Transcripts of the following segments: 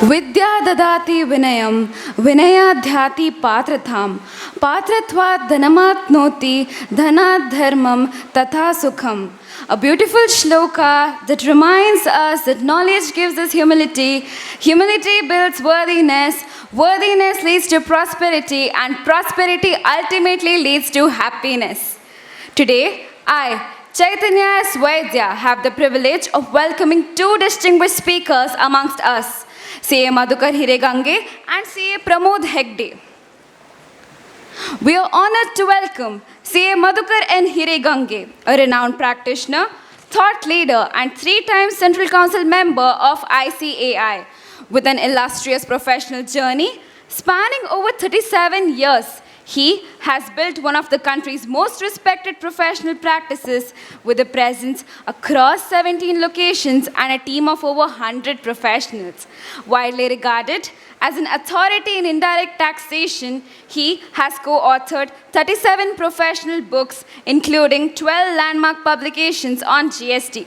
विद्या ददाति विनयं विनयाध्याति पात्रतां पात्रत्वात् धनमाप्नोति धनात् धर्मं तथा सुखम्. A beautiful shloka that reminds us that knowledge gives us humility, humility builds worthiness, worthiness leads to prosperity, and prosperity ultimately leads to happiness. Today, I, Chaitanya S. Vaidya, have the privilege of welcoming two distinguished speakers amongst us, CA Madhukar Hiregange and CA Pramod Hegde. We are honored to welcome CA Madhukar N. Hiregange, a renowned practitioner, thought leader, and three-time Central Council member of ICAI, with an illustrious professional journey spanning over 37 years. He has built one of the country's most respected professional practices with a presence across 17 locations and a team of over 100 professionals. Widely regarded as an authority in indirect taxation, he has co-authored 37 professional books, including 12 landmark publications on GST.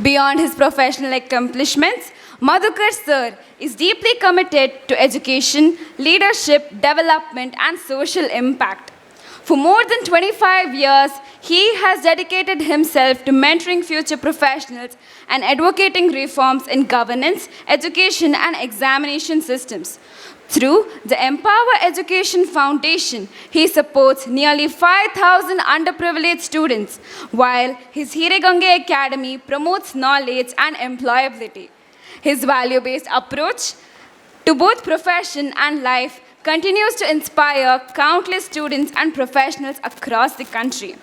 Beyond his professional accomplishments, Madhukar Sir is deeply committed to education, leadership, development, and social impact. For more than 25 years, he has dedicated himself to mentoring future professionals and advocating reforms in governance, education, and examination systems. Through the Empower Education Foundation, he supports nearly 5,000 underprivileged students, while his Hiregange Academy promotes knowledge and employability. His value-based approach to both profession and life continues to inspire countless students and professionals across the country.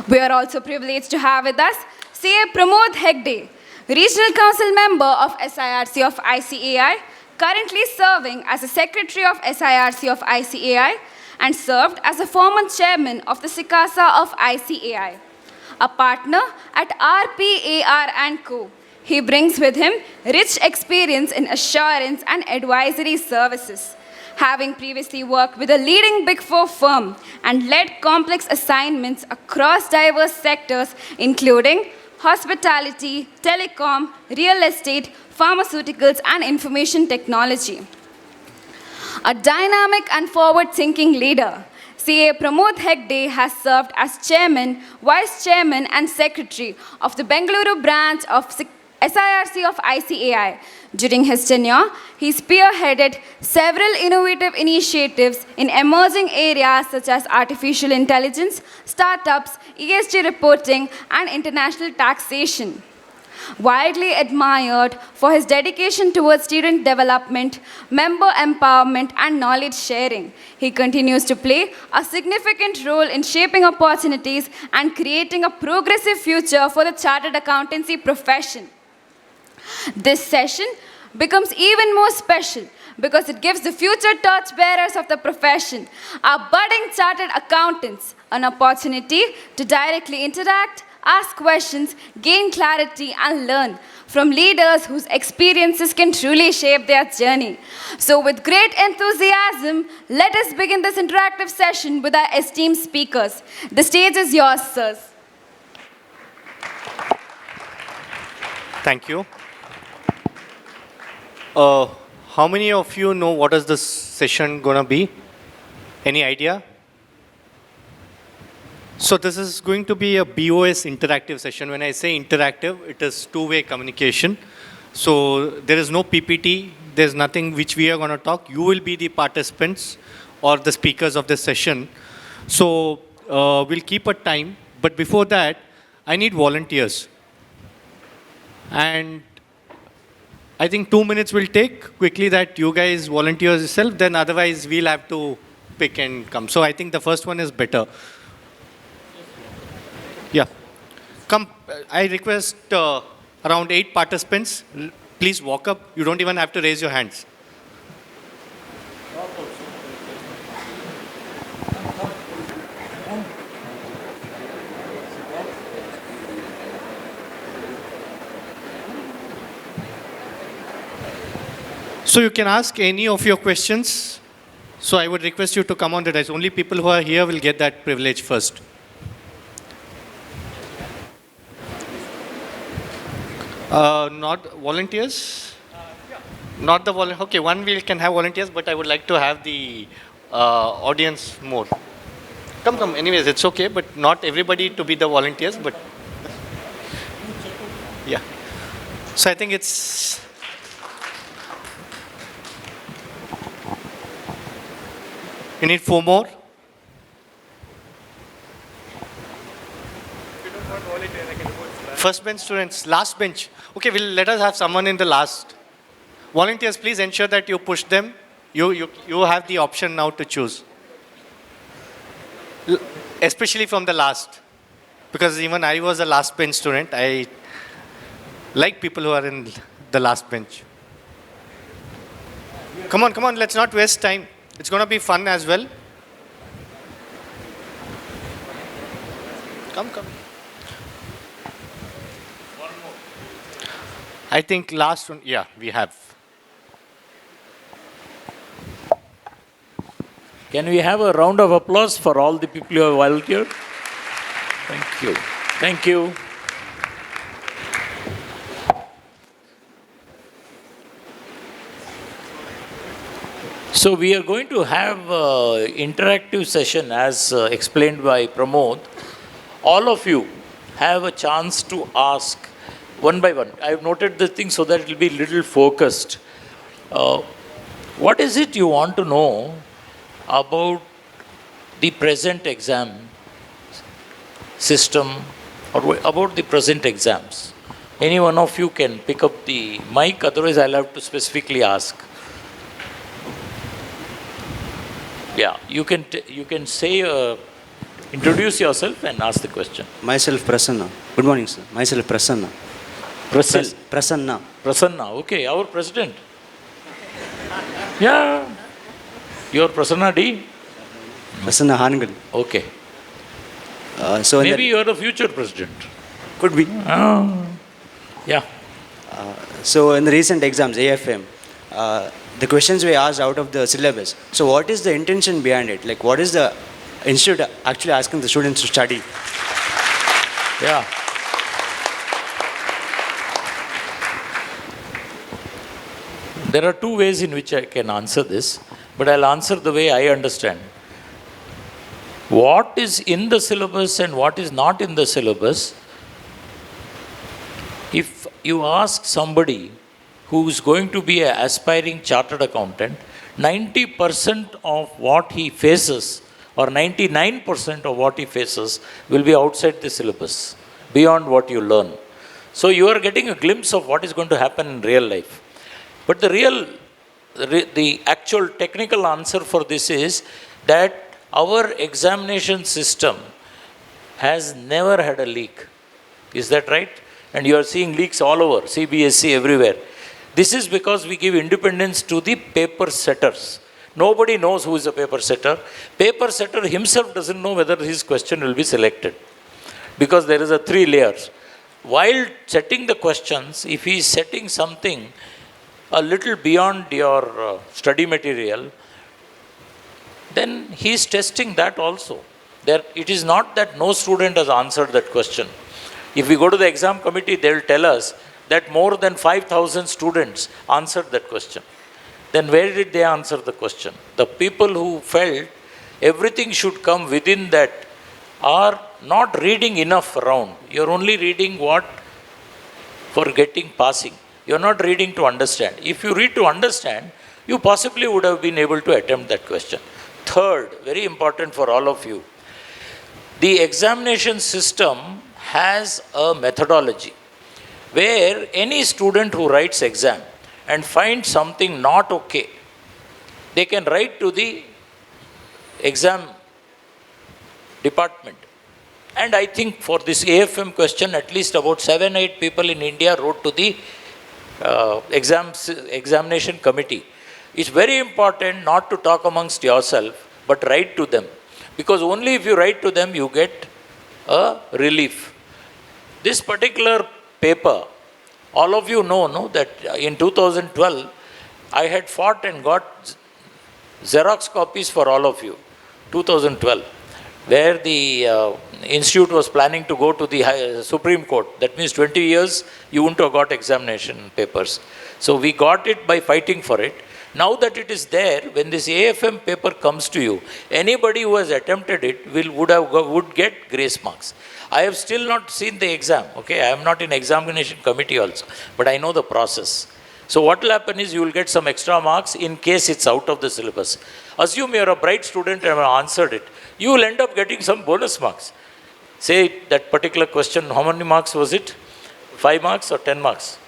We are also privileged to have with us CA Pramod Hegde, Regional Council member of SIRC of ICAI, currently serving as a Secretary of SIRC of ICAI and served as a former Chairman of the CICASA of ICAI. A partner at RPAR & Co. He brings with him rich experience in assurance and advisory services, having previously worked with a leading Big Four firm and led complex assignments across diverse sectors, including hospitality, telecom, real estate, pharmaceuticals, and information technology. A dynamic and forward-thinking leader, CA Pramod Hegde has served as Chairman, Vice Chairman, and Secretary of the Bengaluru branch of SIRC of ICAI. During his tenure, he spearheaded several innovative initiatives in emerging areas such as artificial intelligence, startups, ESG reporting, and international taxation. Widely admired for his dedication towards student development, member empowerment, and knowledge sharing, he continues to play a significant role in shaping opportunities and creating a progressive future for the chartered accountancy profession. This session becomes even more special because it gives the future torchbearers of the profession, our budding chartered accountants, an opportunity to directly interact, ask questions, gain clarity, and learn from leaders whose experiences can truly shape their journey. So with great enthusiasm, let us begin this interactive session with our esteemed speakers. The stage is yours, sirs. Thank you. How many of you know what is this session going to be? Any idea? So this is going to be a BOS interactive session. When I say interactive, it is two-way communication. So there is no PPT. There's nothing which we are going to talk. You will be the participants or the speakers of this session. So we'll keep a time. But before that, I need volunteers. And I think 2 minutes will take quickly that you guys volunteer yourself, then otherwise we'll have to pick and come. So I think the first one is better. Yeah. Come, I request around 8 participants. Please walk up. You don't even have to raise your hands. So you can ask any of your questions. So I would request you to come on the dais. Only people who are here will get that privilege first. Not volunteers? Not the volunteer. Okay, one we can have volunteers, but I would like to have the audience more. Come, come. Anyways, it's okay, but not everybody to be the volunteers, but yeah. So I think it's. We need 4 more. First bench students, last bench. Okay, let us have someone in the last. Volunteers, please ensure that you push them. You have the option now to choose. Especially from the last. Because even I was a last bench student. I like people who are in the last bench. Come on, let's not waste time. It's going to be fun as well. Come. I think last one, yeah, we have. Can we have a round of applause for all the people who have volunteered? Thank you. Thank you. So we are going to have an interactive session as explained by Pramod. All of you have a chance to ask one by one. I have noted the thing so that it will be little focused. What is it you want to know about the present exam system or about the present exams? Any one of you can pick up the mic, otherwise I'll have to specifically ask. Yeah, you can say, introduce yourself and ask the question. Myself Prasanna. Good morning, sir. Myself Prasanna. Prasanna. Prasanna, okay, our president. Yeah. You're Prasanna D? Prasanna Hangal. Okay. So maybe you're the future president. Could be. Yeah. So in the recent exams, AFM, the questions were asked out of the syllabus. So what is the intention behind it? Like what is the institute actually asking the students to study? Yeah. There are 2 ways in which I can answer this, but I'll answer the way I understand. What is in the syllabus and what is not in the syllabus, if you ask somebody who is going to be an aspiring chartered accountant, 90% of what he faces or 99% of what he faces will be outside the syllabus, beyond what you learn. So you are getting a glimpse of what is going to happen in real life. But the actual technical answer for this is that our examination system has never had a leak. Is that right? And you are seeing leaks all over, CBSE everywhere. This is because we give independence to the paper setters. Nobody knows who is a paper setter. Paper setter himself doesn't know whether his question will be selected because there is a 3 layers. While setting the questions, if he is setting something a little beyond your study material, then he is testing that also. It is not that no student has answered that question. If we go to the exam committee, they will tell us that more than 5,000 students answered that question. Then where did they answer the question? The people who felt everything should come within that are not reading enough around. You're only reading what for getting passing. You're not reading to understand. If you read to understand, you possibly would have been able to attempt that question. Third, very important for all of you, the examination system has a methodology where any student who writes exam and finds something not okay, they can write to the exam department. And I think for this AFM question, at least about 7-8 people in India wrote to the examination committee. It's very important not to talk amongst yourself, but write to them. Because only if you write to them, you get a relief. This particular paper, all of you know, no, that in 2012, I had fought and got Xerox copies for all of you. 2012. where the institute was planning to go to the Supreme Court. That means 20 years you wouldn't have got examination papers. So we got it by fighting for it. Now that it is there, when this AFM paper comes to you, anybody who has attempted it would get grace marks. I have still not seen the exam. Okay, I am not in examination committee also, but I know the process. So what will happen is you will get some extra marks in case it's out of the syllabus. Assume you are a bright student and have answered it. You will end up getting some bonus marks. Say that particular question, how many marks was it? 5 marks or 10 marks?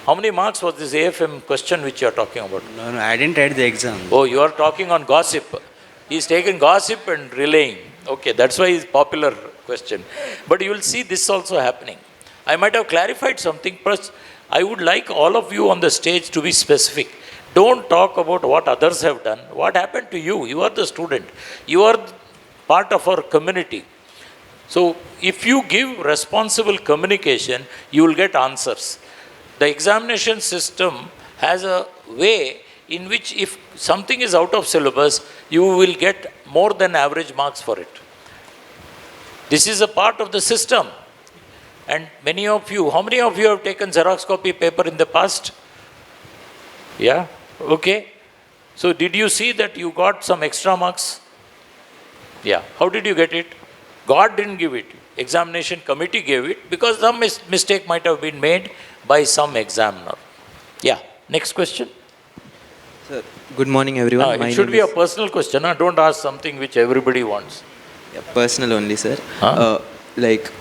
How many marks was this AFM question which you are talking about? No, I didn't write the exam. Oh, you are talking on gossip. He's taken gossip and relaying. Okay, that's why it's popular question. But you will see this also happening. I might have clarified something. First, I would like all of you on the stage to be specific. Don't talk about what others have done. What happened to you? You are the student. You are part of our community. So if you give responsible communication, you will get answers. The examination system has a way in which if something is out of syllabus, you will get more than average marks for it. This is a part of the system. And many of you, how many of you have taken Xerox copy paper in the past? Yeah? Okay. So did you see that you got some extra marks? Yeah. How did you get it? God didn't give it. Examination committee gave it because some mistake might have been made by some examiner. Yeah. Next question. Sir, good morning everyone. It should be a personal question. Don't ask something which everybody wants. Yeah, personal only, sir. Huh? Like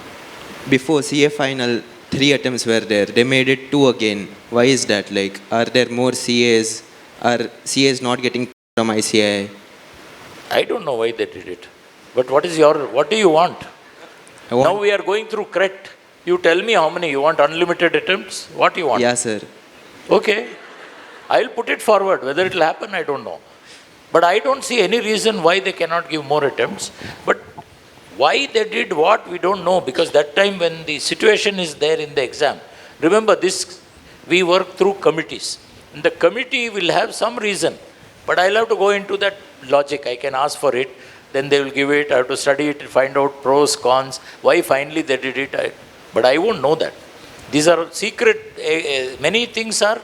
before CA final, 3 attempts were there. They made it 2 again. Why is that? Like, are there more CAs? Are CAs not getting from ICI? I don't know why they did it. But what do you want? Now we are going through CRET. You tell me how many. You want unlimited attempts? What you want? Yeah, sir. Okay. I'll put it forward. Whether it will happen, I don't know. But I don't see any reason why they cannot give more attempts. But why they did what, we don't know. Because that time when the situation is there in the exam, remember this, we work through committees. And the committee will have some reason. But I'll have to go into that logic. I can ask for it. Then they will give it. I have to study it, find out pros, cons. Why finally they did it. But I won't know that. These are secret. Many things are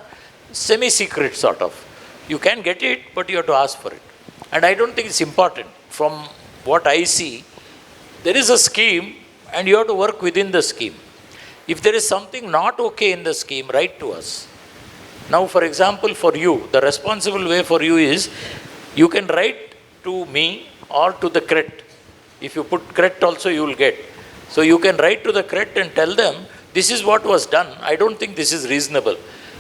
semi-secret sort of. You can get it, but you have to ask for it. And I don't think it's important. From what I see, there is a scheme and you have to work within the scheme. If there is something not okay in the scheme, write to us. Now, for example, for you, the responsible way for you is you can write to me or to the CRET. If you put CRET also, you will get. So you can write to the CRET and tell them, this is what was done. I don't think this is reasonable.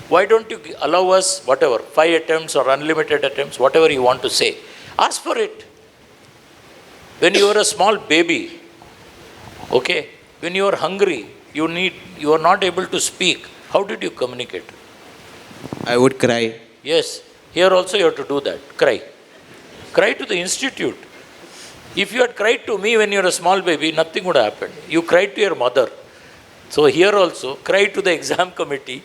Why don't you allow us, whatever, 5 attempts or unlimited attempts, whatever you want to say. Ask for it. When you are a small baby, okay, when you are hungry, you are not able to speak, how did you communicate? I would cry. Yes, here also you have to do that, cry. Cry to the institute. If you had cried to me when you were a small baby, nothing would happen. You cried to your mother. So here also, cry to the exam committee.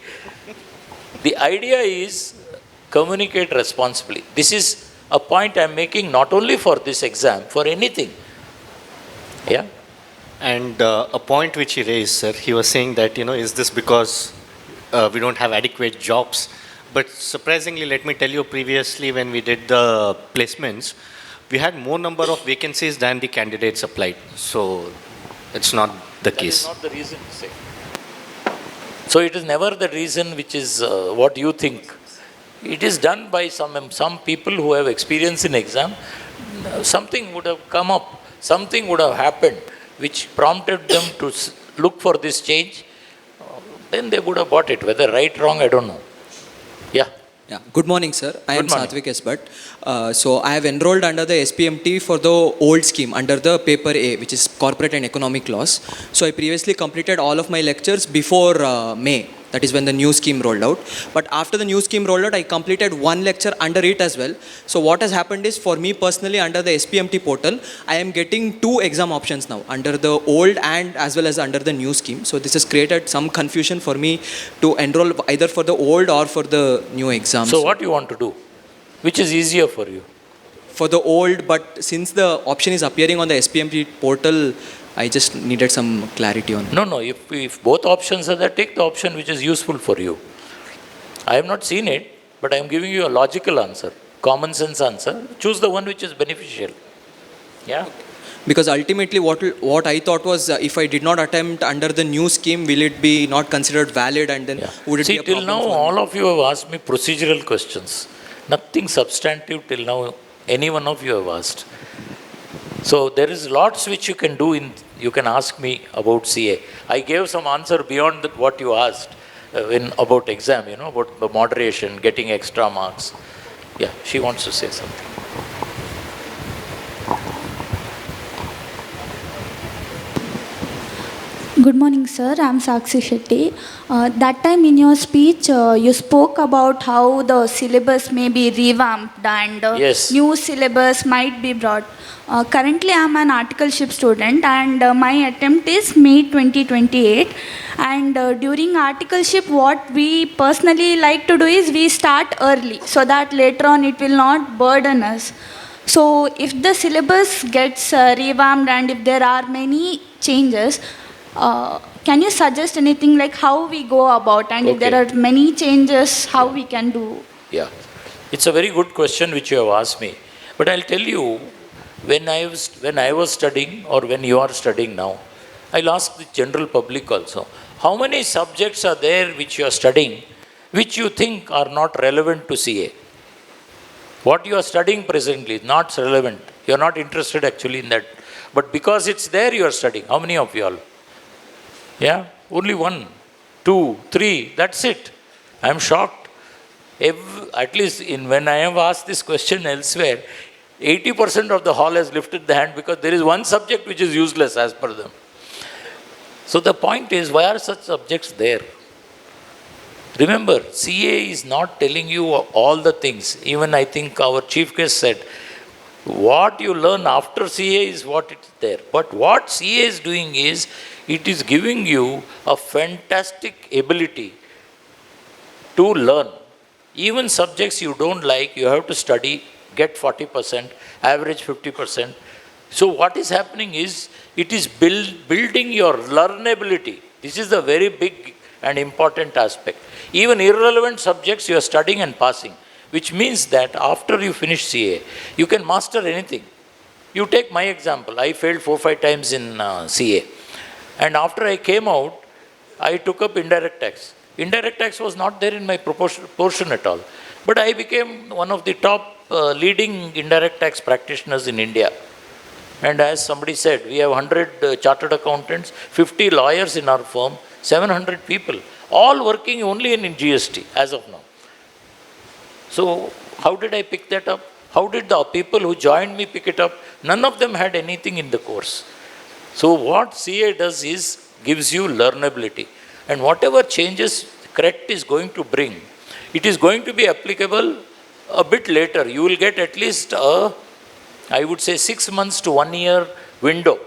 The idea is communicate responsibly. This is a point I am making not only for this exam, for anything. Yeah? And a point which he raised, sir, he was saying that, is this because we don't have adequate jobs? But surprisingly, let me tell you, previously when we did the placements, we had more number of vacancies than the candidates applied. So it's not the case. That is not the reason to say. So it is never the reason which is what you think. It is done by some people who have experience in exam. Something would have come up, something would have happened which prompted them to look for this change. Then they would have bought it. Whether right, wrong, I don't know. Yeah. Yeah. Good morning, sir. I am Satvik Esbhat. So I have enrolled under the SPMT for the old scheme under the paper A, which is corporate and economic laws. So I previously completed all of my lectures before May. That is when the new scheme rolled out. But after the new scheme rolled out, I completed 1 lecture under it as well. So what has happened is, for me personally, under the SPMT portal, I am getting 2 exam options now, under the old and as well as under the new scheme. So this has created some confusion for me to enroll either for the old or for the new exams. So what you want to do? Which is easier for you? for the old, but since the option is appearing on the SPMT portal, I just needed some clarity on it. No, if both options are there, take the option which is useful for you. I have not seen it, but I am giving you a logical answer, common sense answer. Choose the one which is beneficial. Yeah. Because ultimately what I thought was if I did not attempt under the new scheme, will it be not considered valid, and then would it See, be a till problem now, for me? all of you have asked me procedural questions. Nothing substantive till now, any one of you have asked. So there is lots which you can do, you can ask me about CA. I gave some answer beyond what you asked about exam, about the moderation, getting extra marks. Yeah, she wants to say something. Good morning, sir. I'm Sakshi Shetty. That time in your speech, you spoke about how the syllabus may be revamped and Yes. new syllabus might be brought. Currently, I'm an articleship student, and my attempt is May 2028. And during articleship, what we personally like to do is we start early so that later on it will not burden us. So, if the syllabus gets revamped and if there are many changes, can you suggest anything like how we go about, and if there are many changes, how we can do? Yeah, it's a very good question which you have asked me. But I'll tell you, when I was studying or when you are studying now, I'll ask the general public also, how many subjects are there which you are studying which you think are not relevant to CA? What you are studying presently is not relevant. You are not interested actually in that. But because it's there, you are studying. How many of you all? Yeah, only 1, 2, 3, that's it. I am shocked. At least when I have asked this question elsewhere, 80% of the hall has lifted the hand because there is one subject which is useless as per them. So the point is, why are such subjects there? Remember, CA is not telling you all the things. Even I think our chief guest said, what you learn after CA is what is there. But what CA is doing is, it is giving you a fantastic ability to learn. Even subjects you don't like, you have to study, get 40%, average 50%. So what is happening is, it is building your learnability. This is the very big and important aspect. Even irrelevant subjects you are studying and passing, which means that after you finish CA, you can master anything. You take my example. I failed 4-5 times in CA. And after I came out, I took up indirect tax. Indirect tax was not there in my portion at all. But I became one of the top leading indirect tax practitioners in India. And as somebody said, we have 100 chartered accountants, 50 lawyers in our firm, 700 people, all working only in GST as of now. So how did I pick that up? How did the people who joined me pick it up? None of them had anything in the course. So what CA does is, gives you learnability. And whatever changes CRET is going to bring, it is going to be applicable a bit later. You will get at least I would say 6 months to 1 year window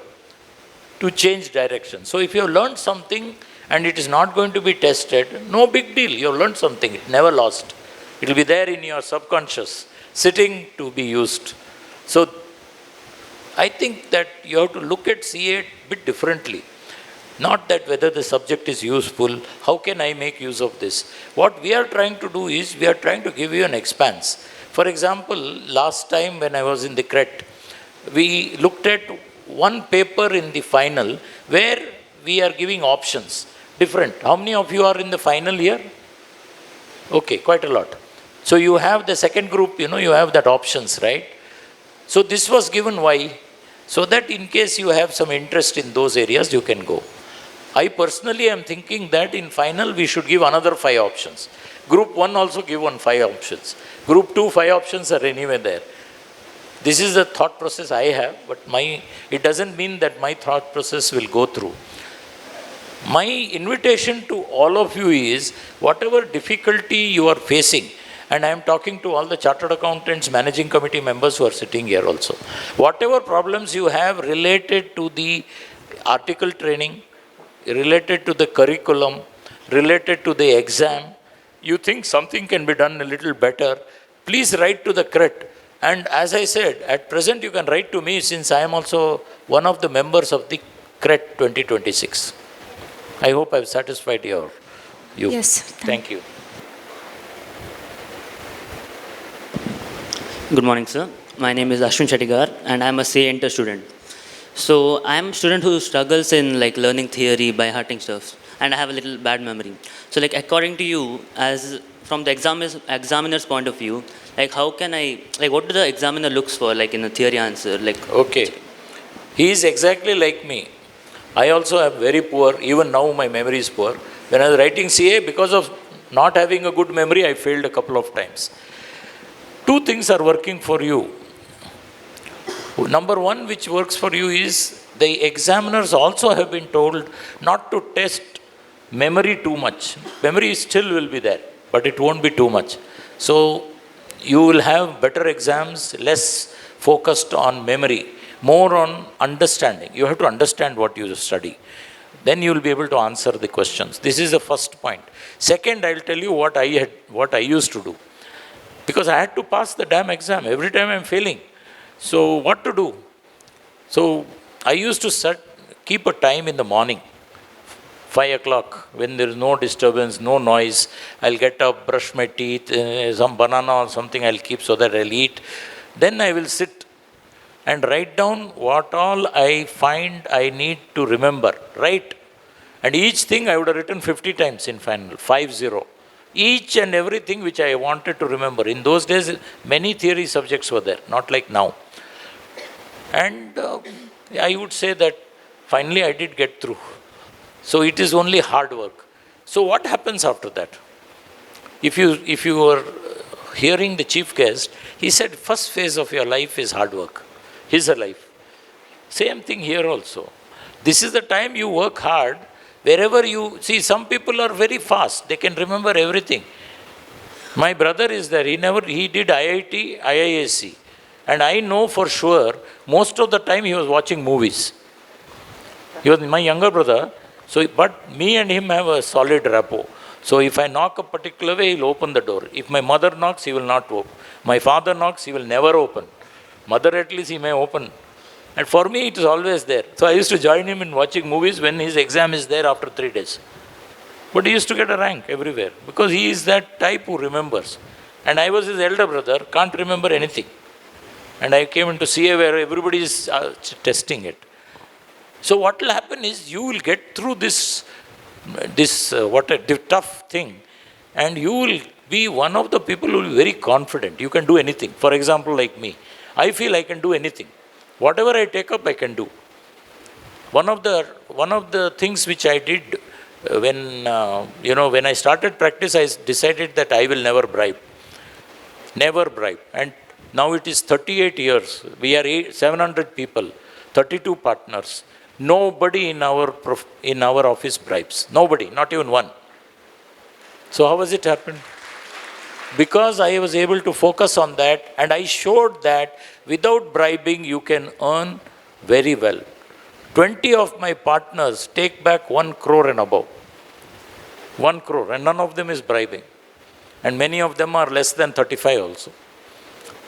to change direction. So if you have learned something and it is not going to be tested, no big deal. You have learned something, it never lost. It will be there in your subconscious, sitting to be used. So I think that you have to look at CA a bit differently. Not that whether the subject is useful, how can I make use of this? What we are trying to do is, we are trying to give you an expanse. For example, last time when I was in the CRET, we looked at one paper in the final where we are giving options, different. How many of you are in the final here? Okay, quite a lot. So you have the second group, you have that options, right? So this was given why? So that in case you have some interest in those areas, you can go. I personally am thinking that in final we should give another 5 options. Group 1 also give 5 options. Group 2, 5 options are anyway there. This is the thought process I have, but it doesn't mean that my thought process will go through. My invitation to all of you is, whatever difficulty you are facing, and I am talking to all the chartered accountants, managing committee members who are sitting here also. Whatever problems you have related to the article training, related to the curriculum, related to the exam, you think something can be done a little better, please write to the CRET. And as I said, at present you can write to me since I am also one of the members of the CRET 2026. I hope I've satisfied you. Yes. Thank you. Good morning, sir. My name is Ashwin Chattigar, and I'm a CA Inter student. So I'm a student who struggles in like learning theory by hearting stuff, and I have a little bad memory. So like according to you, as from the examiner's point of view, like how can I, like what do the examiner looks for like in a theory answer? Like Okay. He is exactly like me. I also am very poor. Even now my memory is poor. When I was writing CA, because of not having a good memory, I failed a couple of times. Two things are working for you. Number one, which works for you is the examiners also have been told not to test memory too much. Memory still will be there, but it won't be too much. So you will have better exams, less focused on memory, more on understanding. You have to understand what you study. Then you will be able to answer the questions. This is the first point. Second, I will tell you what I used to do. Because I had to pass the damn exam. Every time I am failing. So what to do? So I used to keep a time in the morning, 5 o'clock, when there is no disturbance, no noise. I'll get up, brush my teeth, some banana or something I'll keep so that I'll eat. Then I will sit and write down what all I find I need to remember. Write. And each thing I would have written 50 times in final, 50. Each and everything which I wanted to remember. In those days, many theory subjects were there, not like now. And I would say that finally I did get through. So it is only hard work. So what happens after that? If you were hearing the chief guest, he said first phase of your life is hard work. His life. Same thing here also. This is the time you work hard. Wherever you see, some people are very fast. They can remember everything. My brother is there. He did IIT, IISc. And I know for sure, most of the time he was watching movies. He was my younger brother. But me and him have a solid rapport. So if I knock a particular way, he'll open the door. If my mother knocks, he will not open. My father knocks, he will never open. Mother at least he may open. And for me, it is always there. So I used to join him in watching movies when his exam is there after 3 days. But he used to get a rank everywhere because he is that type who remembers. And I was his elder brother, can't remember anything. And I came into CA where everybody is testing it. So what will happen is you will get through this tough thing, and you will be one of the people who will be very confident. You can do anything. For example, like me, I feel I can do anything. Whatever I take up, I can do. One of the things which I did when I started practice, I decided that I will never bribe. Never bribe. And now it is 38 years. We are 700 people, 32 partners. Nobody in our office bribes. Nobody, not even one. So how has it happened? Because I was able to focus on that, and I showed that without bribing you can earn very well. 20 of my partners take back 1 crore and above. 1 crore, and none of them is bribing. And many of them are less than 35 also.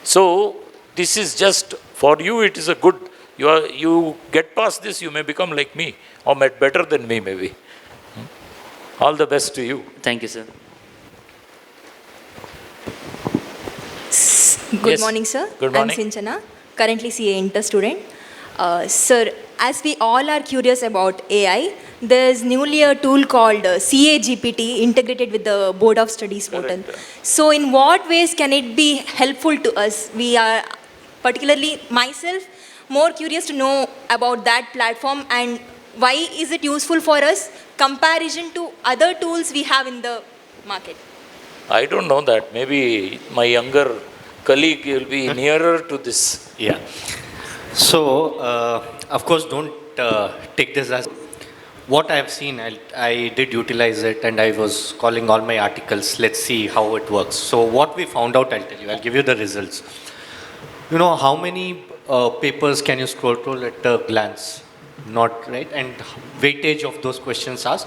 So this is just, for you it is a good, you get past this, you may become like me, or better than me maybe. All the best to you. thank you, sir. Good Yes. morning, sir. Good morning. I'm Sinchana, currently CA Inter student. Sir, as we all are curious about AI, there's newly a tool called CA GPT integrated with the Board of Studies portal. So in what ways can it be helpful to us? We are, particularly myself, more curious to know about that platform and why is it useful for us comparison to other tools we have in the market. I don't know that. Maybe my younger colleague will be nearer to this. Yeah. So, of course, don't take this as what I have seen. I did utilize it, and I was calling all my articles. Let's see how it works. So, what we found out, I'll tell you. I'll give you the results. You know, how many papers can you scroll through at a glance? Not right, and weightage of those questions asked.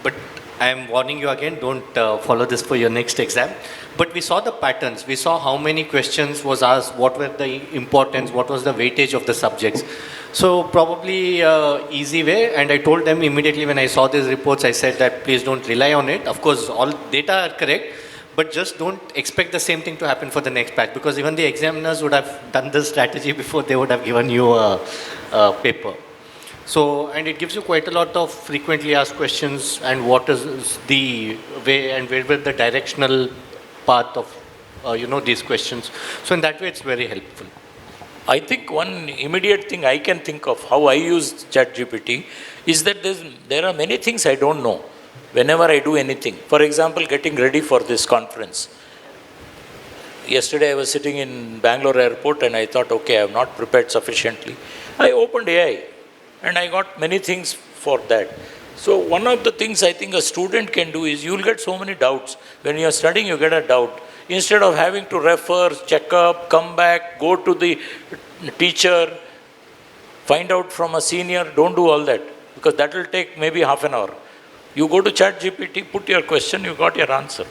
But I am warning you again, don't follow this for your next exam. But we saw the patterns. We saw how many questions was asked, what were the importance, what was the weightage of the subjects. So probably easy way. And I told them immediately when I saw these reports, I said that please don't rely on it. Of course, all data are correct, but just don't expect the same thing to happen for the next batch, because even the examiners would have done this strategy before they would have given you a paper. So, and it gives you quite a lot of frequently asked questions and what is the way and where will the directional path of, these questions. So in that way, it's very helpful. I think one immediate thing I can think of how I use ChatGPT is that there are many things I don't know whenever I do anything. For example, getting ready for this conference. Yesterday I was sitting in Bangalore airport and I thought, okay, I have not prepared sufficiently. I opened AI and I got many things for that. So one of the things I think a student can do is you'll get so many doubts. When you're studying, you get a doubt. Instead of having to refer, check up, come back, go to the teacher, find out from a senior, don't do all that, because that will take maybe half an hour. You go to ChatGPT, put your question, you got your answer.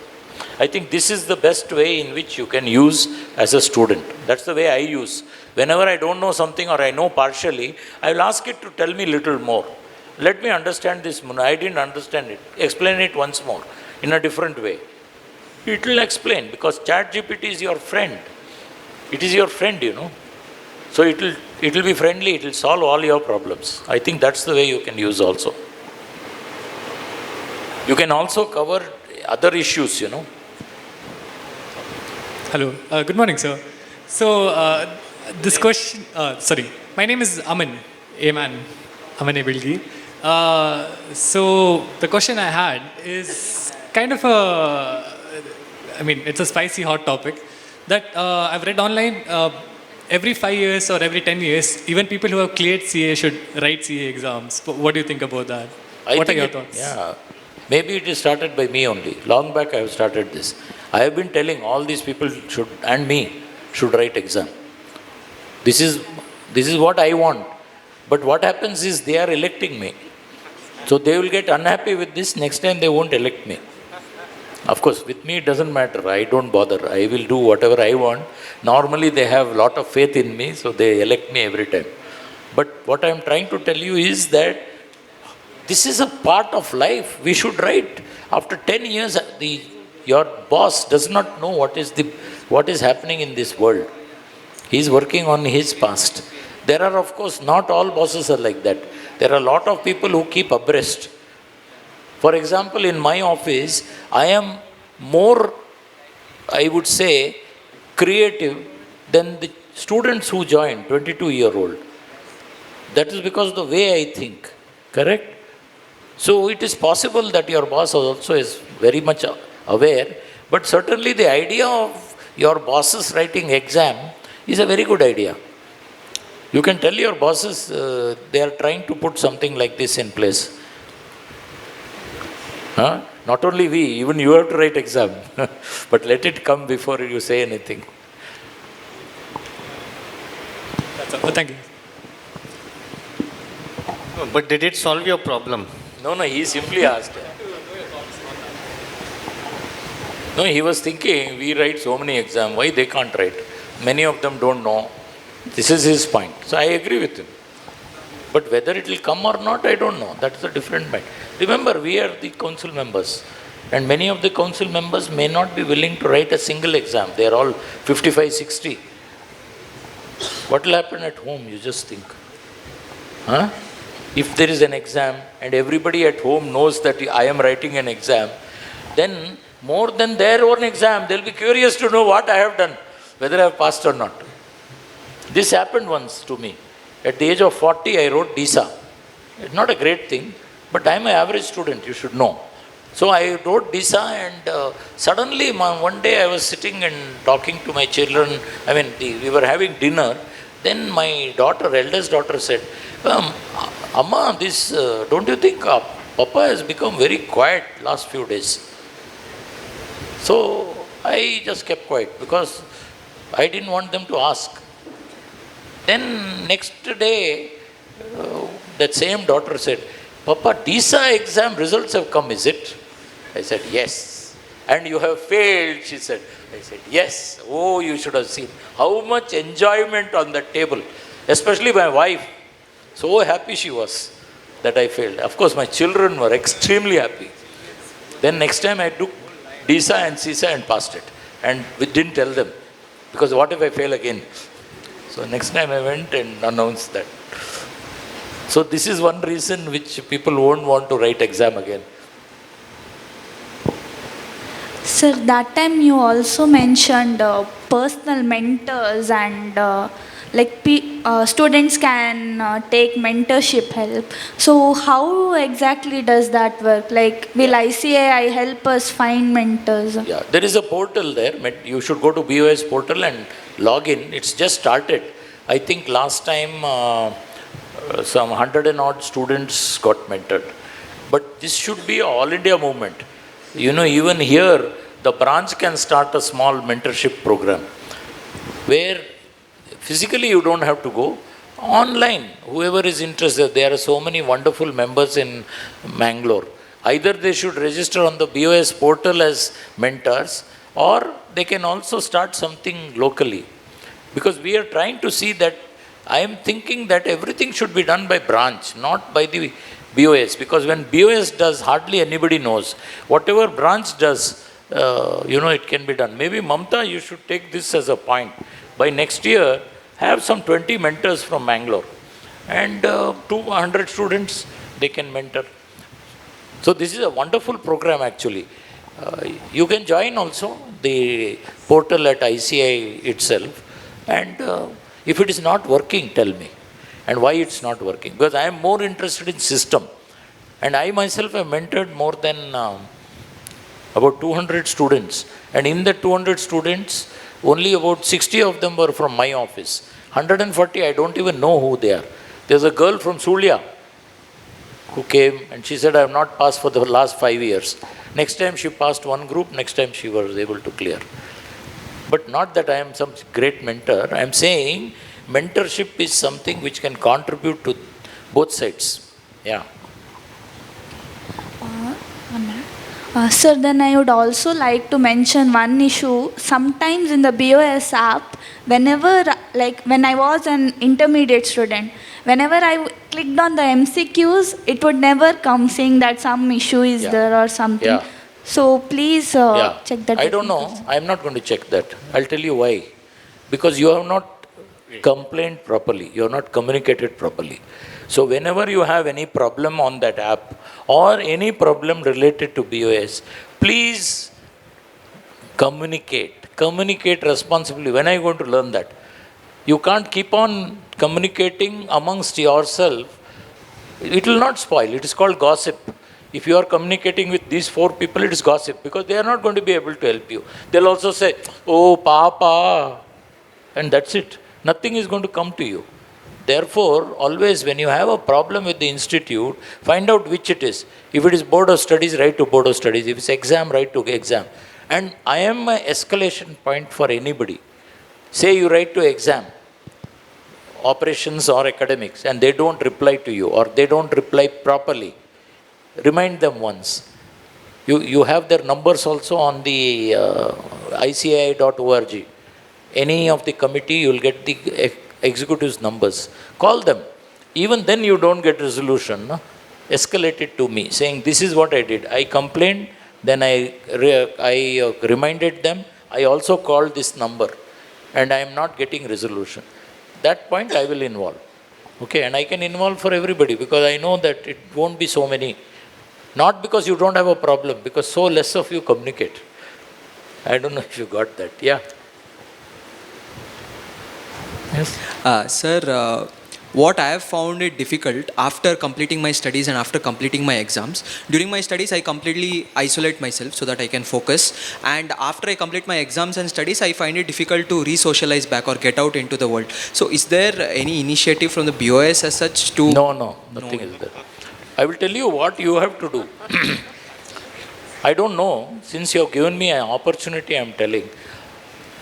I think this is the best way in which you can use as a student. That's the way I use. Whenever I don't know something or I know partially, I will ask it to tell me little more. Let me understand this. I didn't understand it. Explain it once more in a different way. It will explain, because ChatGPT is your friend. It is your friend, So it will be friendly. It will solve all your problems. I think that's the way you can use also. You can also cover other issues, Hello. Good morning, sir. So, this question, my name is Aman, Aman Ebilgi. So, the question I had is kind of it's a spicy hot topic that I've read online. Every 5 years or every 10 years, even people who have cleared CA should write CA exams. What do you think about that? What are your thoughts? Yeah. Maybe it is started by me only. Long back I have started this. I have been telling all these people should write exam. This is what I want. But what happens is they are electing me. So they will get unhappy with this. Next time they won't elect me. Of course, with me it doesn't matter. I don't bother. I will do whatever I want. Normally they have a lot of faith in me, so they elect me every time. But what I am trying to tell you is that this is a part of life. We should write. After 10 years, your boss does not know what is happening in this world. He is working on his past. There are, of course, not all bosses are like that. There are a lot of people who keep abreast. For example, in my office, I am more, I would say, creative than the students who join, 22-year-old. That is because of the way I think. Correct? So it is possible that your boss also is very much aware, but certainly the idea of your bosses writing exam is a very good idea. You can tell your bosses they are trying to put something like this in place. Not only we, even you have to write exam. But let it come before you say anything. That's all. Thank you. But did it solve your problem? No, he simply asked. No, he was thinking, we write so many exams, why they can't write? Many of them don't know. This is his point. So I agree with him. But whether it will come or not, I don't know. That's a different point. Remember, we are the council members. And many of the council members may not be willing to write a single exam. They are all 55, 60. What will happen at home, you just think? If there is an exam and everybody at home knows that I am writing an exam, then more than their own exam, they'll be curious to know what I have done, whether I have passed or not. This happened once to me. At the age of 40, I wrote DISA. It's not a great thing, but I am an average student, you should know. So I wrote DISA and suddenly one day I was sitting and talking to my children. We were having dinner. Then my daughter, eldest daughter said, Amma, don't you think Papa has become very quiet last few days? So I just kept quiet because I didn't want them to ask. Then next day, that same daughter said, Papa, DISA exam results have come, is it? I said, yes. And you have failed, she said. I said, yes. Oh, you should have seen how much enjoyment on that table, especially my wife. So happy she was that I failed. Of course, my children were extremely happy. Then next time I took DISA and CISA and passed it. And we didn't tell them, because what if I fail again? So next time I went and announced that. So this is one reason which people won't want to write exam again. Sir, that time you also mentioned personal mentors and students can take mentorship help. So how exactly does that work? Like, will ICAI help us find mentors? Yeah, there is a portal there. You should go to BOS portal and log in. It's just started. I think last time some 100 and odd students got mentored. But this should be an all India movement. You know, even here, the branch can start a small mentorship program where physically you don't have to go. Online, whoever is interested, there are so many wonderful members in Mangalore. Either they should register on the BOS portal as mentors, or they can also start something locally. Because we are trying to see that, I am thinking that everything should be done by branch, not by the BOS. Because when BOS does, hardly anybody knows. Whatever branch does, it can be done. Maybe Mamta, you should take this as a point. By next year, have some 20 mentors from Mangalore. And 200 students, they can mentor. So this is a wonderful program actually. You can join also the portal at ICI itself. And if it is not working, tell me. And why it's not working. Because I am more interested in system. And I myself have mentored more than about 200 students. And in the 200 students, only about 60 of them were from my office. 140, I don't even know who they are. There's a girl from Sulia who came and she said, I have not passed for the last 5 years. Next time she passed one group, next time she was able to clear. But not that I am some great mentor. I am saying mentorship is something which can contribute to both sides. Yeah. Sir, then I would also like to mention one issue. Sometimes in the BOS app, when I was an intermediate student, whenever I clicked on the MCQs, it would never come saying that some issue is there or something. Yeah. So please check that. I don't know. I'm not going to check that. I'll tell you why. Because you have not complained properly. You have not communicated properly. So whenever you have any problem on that app or any problem related to BOS, please communicate. Communicate responsibly. When are you going to learn that? You can't keep on communicating amongst yourself. It will not spoil. It is called gossip. If you are communicating with these 4 people, it is gossip because they are not going to be able to help you. They'll also say, oh, Papa, and that's it. Nothing is going to come to you. Therefore, always when you have a problem with the institute, find out which it is. If it is Board of Studies, write to Board of Studies. If it's exam, write to exam. And I am an escalation point for anybody. Say you write to exam, operations or academics, and they don't reply to you or they don't reply properly. Remind them once. You have their numbers also on the ICI.org. Any of the committee, you will get the executives' numbers. Call them. Even then you don't get resolution. No? Escalate it to me, saying this is what I did. I complained, then I reminded them. I also called this number and I am not getting resolution. That point I will involve. Okay, and I can involve for everybody because I know that it won't be so many. Not because you don't have a problem, because so less of you communicate. I don't know if you got that. Yeah. Yes. Sir, what I have found it difficult after completing my studies and after completing my exams, during my studies I completely isolate myself so that I can focus, and after I complete my exams and studies I find it difficult to re-socialize back or get out into the world. So is there any initiative from the BOS as such to... No, nothing is there. I will tell you what you have to do. I don't know, since you have given me an opportunity, I am telling.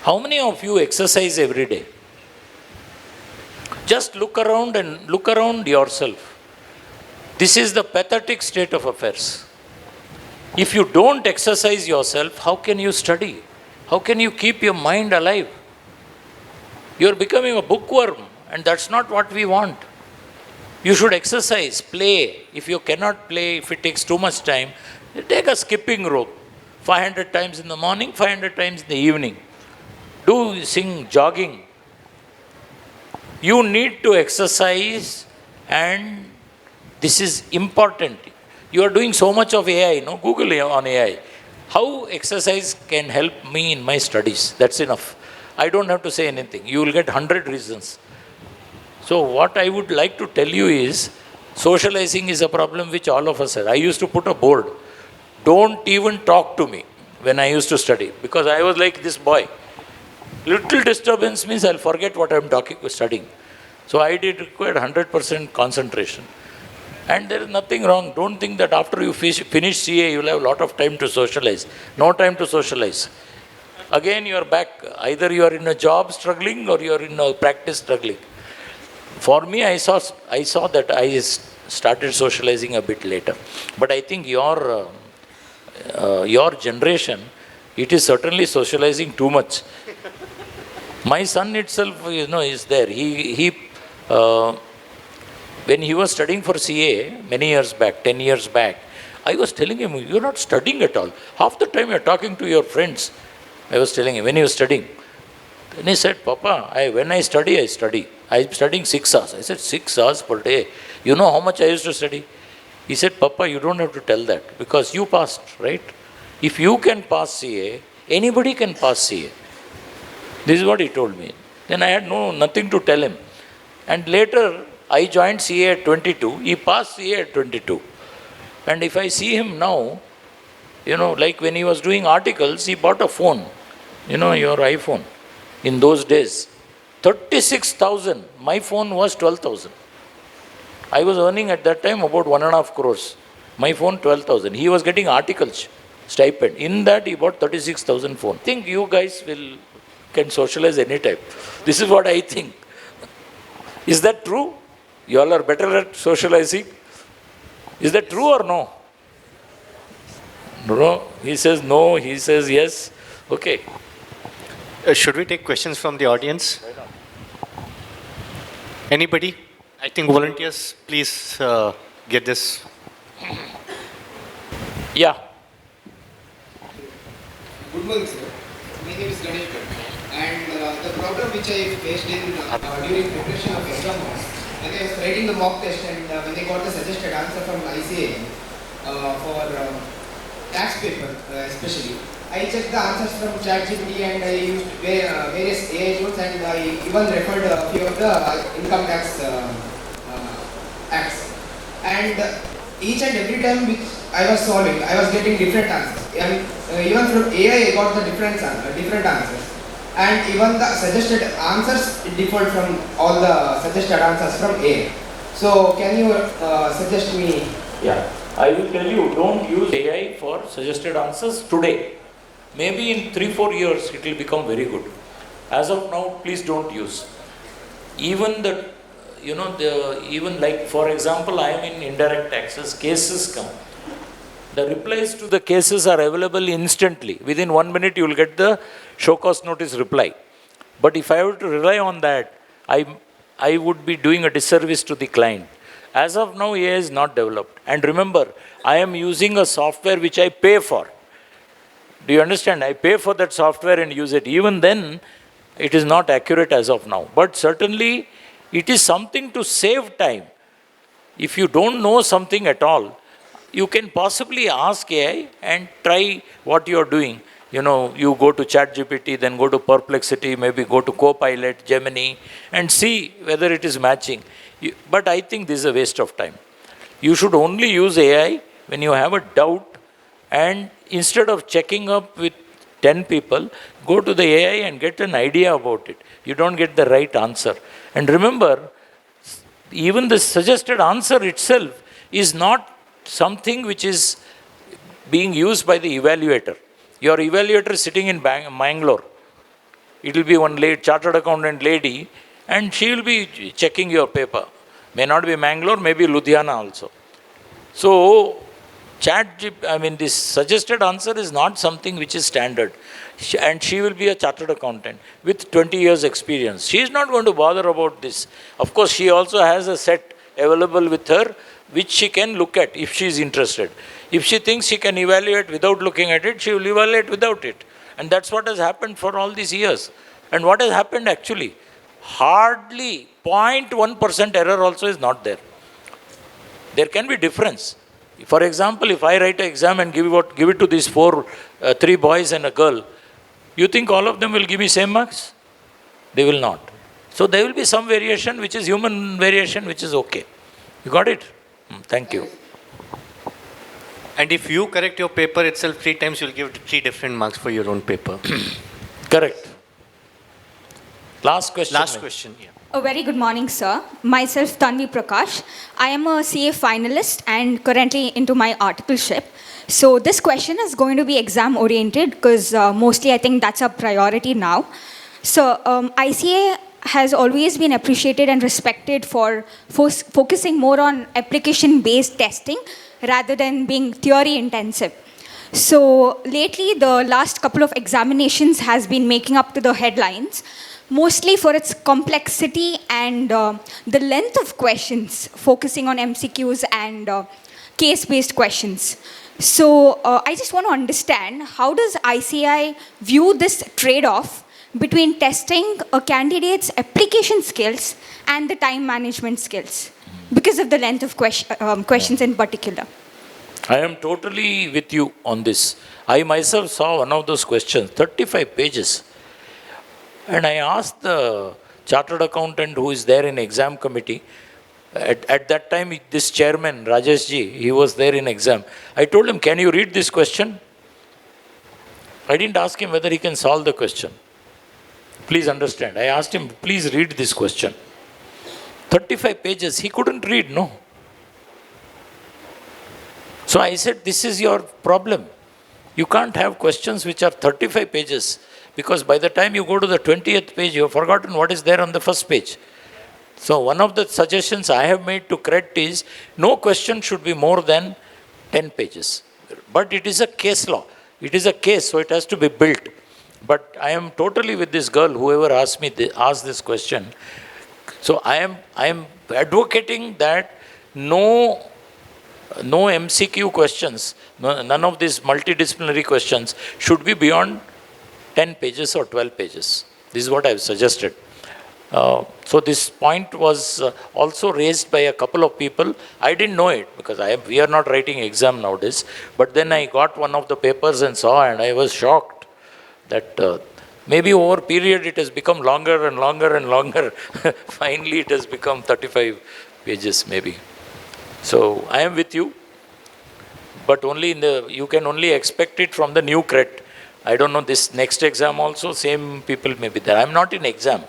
How many of you exercise every day? Just look around and look around yourself. This is the pathetic state of affairs. If you don't exercise yourself, how can you study? How can you keep your mind alive? You are becoming a bookworm, and that's not what we want. You should exercise, play. If you cannot play, if it takes too much time, take a skipping rope. 500 times in the morning, 500 times in the evening. Do sing jogging. You need to exercise, and this is important. You are doing so much of AI, no? Google on AI. How exercise can help me in my studies? That's enough. I don't have to say anything. You will get 100 reasons. So what I would like to tell you is, socializing is a problem which all of us have. I used to put a board. Don't even talk to me when I used to study, because I was like this boy. Little disturbance means I'll forget what I'm studying. So I did require 100% concentration. And there is nothing wrong. Don't think that after you finish CA, you'll have a lot of time to socialize. No time to socialize. Again, you are back. Either you are in a job struggling or you are in a practice struggling. For me, I saw that I started socializing a bit later. But I think your generation, it is certainly socializing too much. My son itself, is there. When he was studying for CA many years back, 10 years back, I was telling him, you're not studying at all. Half the time you're talking to your friends. I was telling him, when he was studying. Then he said, Papa, when I study, I study. I'm studying 6 hours. I said, 6 hours per day. You know how much I used to study? He said, Papa, you don't have to tell that, because you passed, right? If you can pass CA, anybody can pass CA. This is what he told me. Then I had nothing to tell him. And later, I joined CA at 22. He passed CA at 22. And if I see him now, like when he was doing articles, he bought a phone, your iPhone. In those days, 36,000. My phone was 12,000. I was earning at that time about 1.5 crores. My phone 12,000. He was getting articles stipend. In that, he bought 36,000 phone. I think you guys can socialize anytime. This is what I think. Is that true? You all are better at socializing? Is that true or no? No. He says no. He says yes. Okay. Should we take questions from the audience? Anybody? I think volunteers, please get this. Yeah. Good morning, sir. My name is Ganesh. And the problem which I faced during preparation of exam was, when I was writing the mock test and when I got the suggested answer from ICA for tax paper especially, I checked the answers from ChatGPT and I used various AI tools, and I even referred a few of the income tax acts. And each and every time which I was solving, I was getting different answers. And even from AI, I got the different answers. And even the suggested answers differed from all the suggested answers from AI. So can you suggest me? Yeah, I will tell you, don't use AI for suggested answers today. Maybe in 3-4 years it will become very good. As of now, please don't use. Even even like, for example, I am in indirect taxes, cases come. The replies to the cases are available instantly. Within 1 minute, you will get the show cause notice reply. But if I were to rely on that, I would be doing a disservice to the client. As of now, AI is not developed. And remember, I am using a software which I pay for. Do you understand? I pay for that software and use it. Even then, it is not accurate as of now. But certainly, it is something to save time. If you don't know something at all, you can possibly ask AI and try what you are doing. You go to ChatGPT, then go to Perplexity, maybe go to Copilot, Gemini, and see whether it is matching. But I think this is a waste of time. You should only use AI when you have a doubt, and instead of checking up with 10 people, go to the AI and get an idea about it. You don't get the right answer. And remember, even the suggested answer itself is not something which is being used by the evaluator. Your evaluator is sitting in Bangalore. It will be one chartered accountant lady, and she will be checking your paper. May not be Bangalore, maybe Ludhiana also. So, this suggested answer is not something which is standard. And she will be a chartered accountant with 20 years experience. She is not going to bother about this. Of course, she also has a set available with her which she can look at if she is interested. If she thinks she can evaluate without looking at it, she will evaluate without it. And that's what has happened for all these years. And what has happened actually? Hardly 0.1% error also is not there. There can be difference. For example, if I write an exam and give it to these three boys and a girl, you think all of them will give me same marks? They will not. So there will be some variation, which is human variation, which is okay. You got it? Thank you. And if you correct your paper itself 3 times, you'll give 3 different marks for your own paper. Correct. Last question. Last question, yeah. A very good morning, sir. Myself, Tanvi Prakash. I am a CA finalist and currently into my articleship. So this question is going to be exam oriented because mostly I think that's a priority now. So ICA has always been appreciated and respected for focusing more on application-based testing rather than being theory-intensive. So lately, the last couple of examinations has been making up to the headlines, mostly for its complexity and the length of questions, focusing on MCQs and case-based questions. So I just want to understand, how does ICI view this trade-off between testing a candidate's application skills and the time management skills because of the length of questions in particular? I am totally with you on this. I myself saw one of those questions, 35 pages. And I asked the chartered accountant who is there in exam committee, at that time this chairman, Rajesh ji, he was there in exam. I told him, can you read this question? I didn't ask him whether he can solve the question. Please understand. I asked him, please read this question. 35 pages, he couldn't read, no. So I said, this is your problem. You can't have questions which are 35 pages. Because by the time you go to the 20th page, you have forgotten what is there on the first page. So one of the suggestions I have made to CRET is, no question should be more than 10 pages. But it is a case law. It is a case, so it has to be built. But I am totally with this girl, whoever asked this question. So I am advocating that no MCQ questions, none of these multidisciplinary questions should be beyond 10 pages or 12 pages. This is what I have suggested. So this point was also raised by a couple of people. I didn't know it because we are not writing exam nowadays. But then I got one of the papers and saw, and I was shocked that maybe over period it has become longer and longer and longer. Finally it has become 35 pages maybe. So I am with you, but you can only expect it from the new CRET. I don't know, this next exam also, same people may be there. I'm not in exam.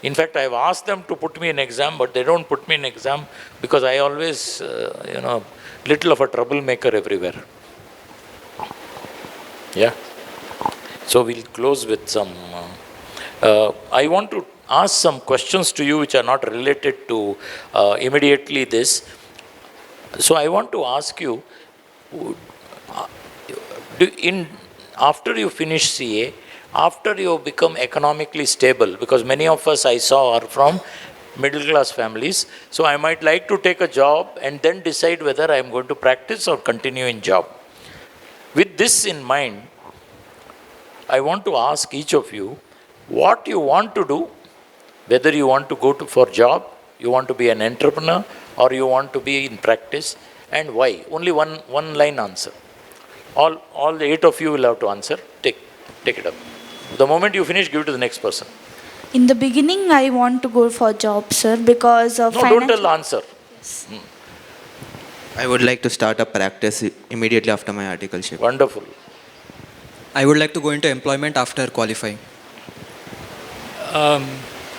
In fact, I've asked them to put me in exam, but they don't put me in exam because I always, little of a troublemaker everywhere. Yeah. So we'll close with some, I want to ask some questions to you which are not related to immediately this. So I want to ask you, after you finish CA, after you become economically stable, because many of us I saw are from middle class families, so I might like to take a job and then decide whether I am going to practice or continue in job. With this in mind, I want to ask each of you what you want to do, whether you want to go for job, you want to be an entrepreneur, or you want to be in practice, and why. Only one line answer. All the 8 of you will have to answer. Take it up. The moment you finish, give it to the next person. In the beginning, I want to go for job, sir, because of don't tell the answer. Yes. I would like to start a practice immediately after my articleship. Wonderful. I would like to go into employment after qualifying.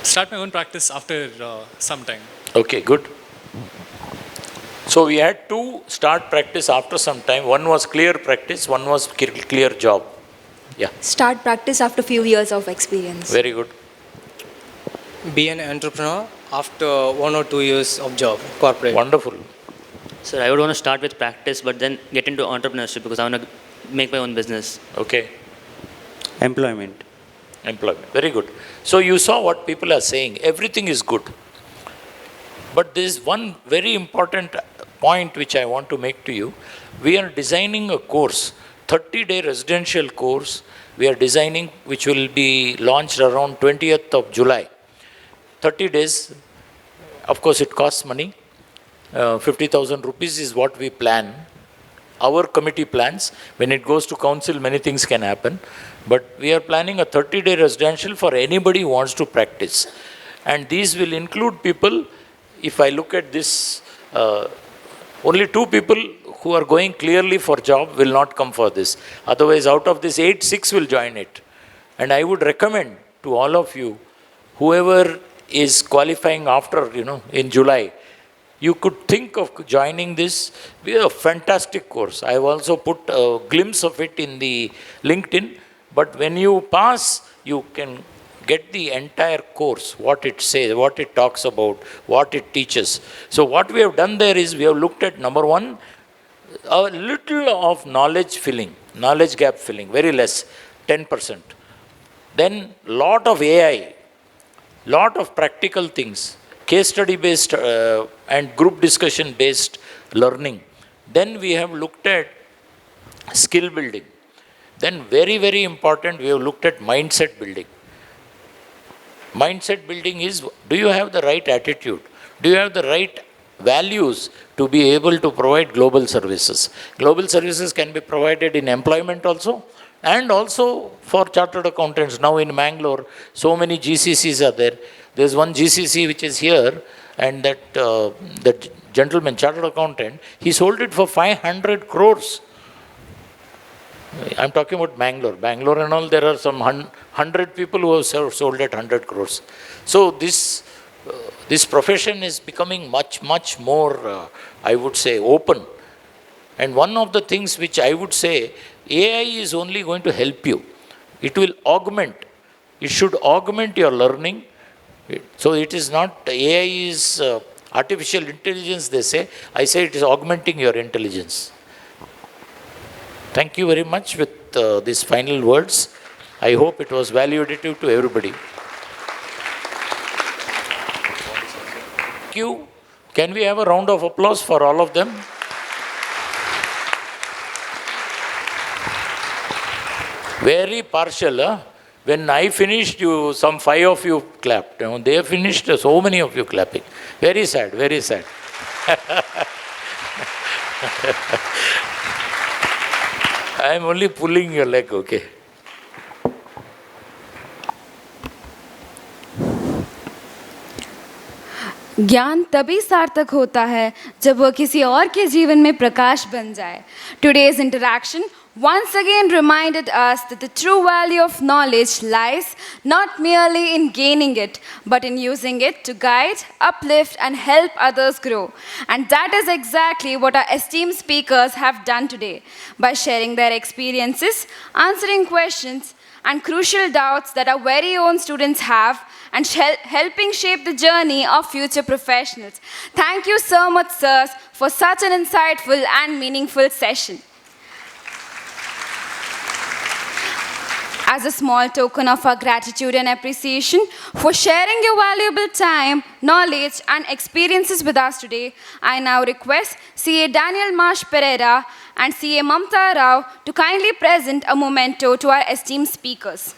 Start my own practice after some time. Okay, good. So we had to start practice after some time. One was clear practice, one was clear job. Yeah. Start practice after few years of experience. Very good. Be an entrepreneur after 1 or 2 years of job, corporate. Wonderful. Sir, I would want to start with practice, but then get into entrepreneurship because I want to make my own business. Okay. Employment. Employment. Very good. So you saw what people are saying. Everything is good. But there is one very important point which I want to make to you. We are designing a course, 30-day residential course. We are designing, which will be launched around 20th of July. 30 days. Of course, it costs money. 50,000 rupees is what we plan. Our committee plans. When it goes to council, many things can happen. But we are planning a 30-day residential for anybody who wants to practice. And these will include people, if I look at this, only 2 people who are going clearly for job will not come for this. Otherwise, out of this 8, 6 will join it. And I would recommend to all of you, whoever is qualifying after, in July, you could think of joining this. Be a fantastic course. I have also put a glimpse of it in the LinkedIn. But when you pass, you can get the entire course, what it says, what it talks about, what it teaches. So what we have done there is we have looked at, number one, a little of knowledge filling, knowledge gap filling, very less, 10%. Then lot of AI, lot of practical things, case study based and group discussion based learning. Then we have looked at skill building. Then very, very important, we have looked at mindset building. Mindset building is, do you have the right attitude? Do you have the right values to be able to provide global services? Global services can be provided in employment also, and also for chartered accountants. Now in Mangalore, so many GCCs are there. There's one GCC which is here, and that gentleman, chartered accountant, he sold it for 500 crores. I'm talking about Bangalore. Bangalore and all, there are some 100 people who have sold at 100 crores. So this profession is becoming much, much more, I would say, open. And one of the things which I would say, AI is only going to help you. It will augment. It should augment your learning. So it is not, AI is artificial intelligence, they say. I say it is augmenting your intelligence. Thank you very much with these final words. I hope it was value additive to everybody. Thank you. Can we have a round of applause for all of them? Very partial. Huh? When I finished, some 5 of you clapped. They finished, so many of you clapping. Very sad, very sad. I am only pulling your leg, okay? ज्ञान तभी सार्थक होता है जब वह किसी और के जीवन में प्रकाश बन जाए. Today's interaction once again reminded us that the true value of knowledge lies not merely in gaining it, but in using it to guide, uplift, and help others grow. And that is exactly what our esteemed speakers have done today, by sharing their experiences, answering questions, and crucial doubts that our very own students have, and helping shape the journey of future professionals. Thank you so much, sirs, for such an insightful and meaningful session. As a small token of our gratitude and appreciation for sharing your valuable time, knowledge, and experiences with us today, I now request CA Daniel Marsh Pereira and CA Mamta Rao to kindly present a memento to our esteemed speakers.